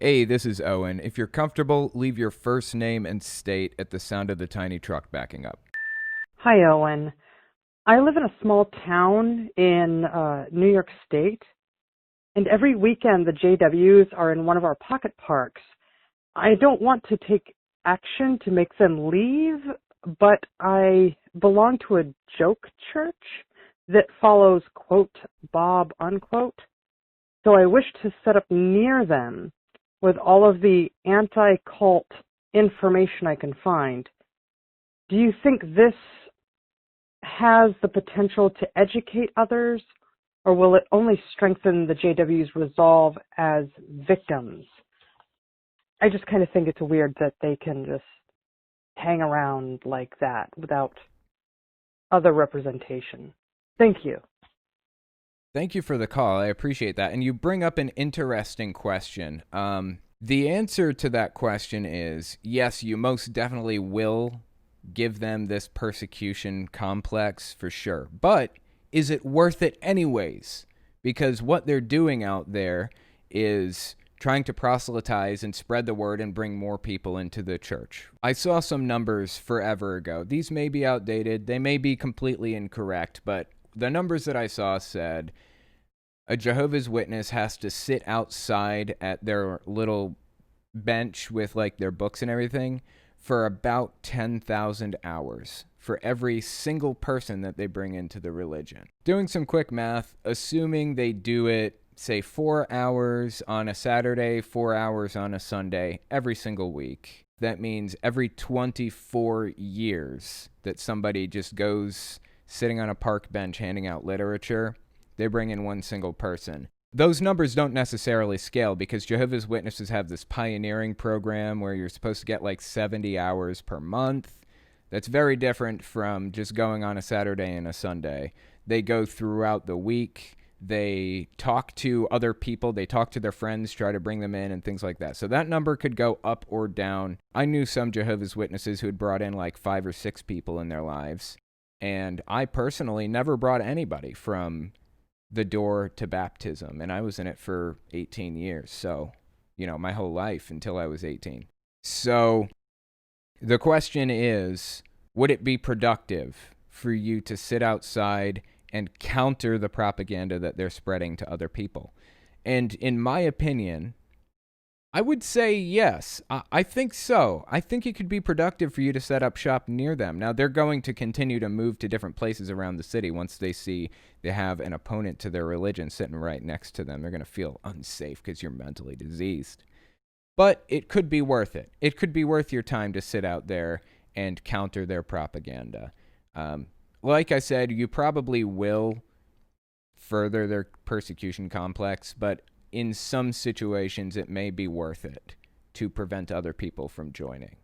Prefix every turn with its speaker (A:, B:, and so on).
A: Hey, this is Owen. If you're comfortable, leave your first name and state at the sound of the tiny truck backing up.
B: Hi, Owen. I live in a small town in New York State, and every weekend the JWs are in one of our pocket parks. I don't want to take action to make them leave, but I belong to a joke church that follows, quote, Bob, unquote. So I wish to set up near them with all of the anti-cult information I can find. Do you think this has the potential to educate others, or will it only strengthen the JW's resolve as victims? I just kind of think it's weird that they can just hang around like that without other representation. Thank you.
A: Thank you for the call. I appreciate that. And you bring up an interesting question. The answer to that question is yes, you most definitely will give them this persecution complex for sure. But is it worth it anyways? Because what they're doing out there is trying to proselytize and spread the word and bring more people into the church. I saw some numbers forever ago. These may be outdated. They may be completely incorrect, but the numbers that I saw said a Jehovah's Witness has to sit outside at their little bench with like their books and everything for about 10,000 hours for every single person that they bring into the religion. Doing some quick math, assuming they do it, say 4 hours on a Saturday, 4 hours on a Sunday, every single week. That means every 24 years that somebody just goes sitting on a park bench handing out literature, they bring in one single person. Those numbers don't necessarily scale because Jehovah's Witnesses have this pioneering program where you're supposed to get like 70 hours per month. That's very different from just going on a Saturday and a Sunday. They go throughout the week. They talk to other people. They talk to their friends, try to bring them in and things like that. So that number could go up or down. I knew some Jehovah's Witnesses who had brought in like 5 or 6 people in their lives. And I personally never brought anybody from the door to baptism. And I was in it for 18 years. So, my whole life until I was 18. So the question is, would it be productive for you to sit outside and counter the propaganda that they're spreading to other people? And in my opinion, I would say yes. I think so. I think it could be productive for you to set up shop near them. Now, they're going to continue to move to different places around the city once they see they have an opponent to their religion sitting right next to them. They're going to feel unsafe because you're mentally diseased. But it could be worth it. It could be worth your time to sit out there and counter their propaganda. Like I said, you probably will further their persecution complex, but in some situations it may be worth it to prevent other people from joining.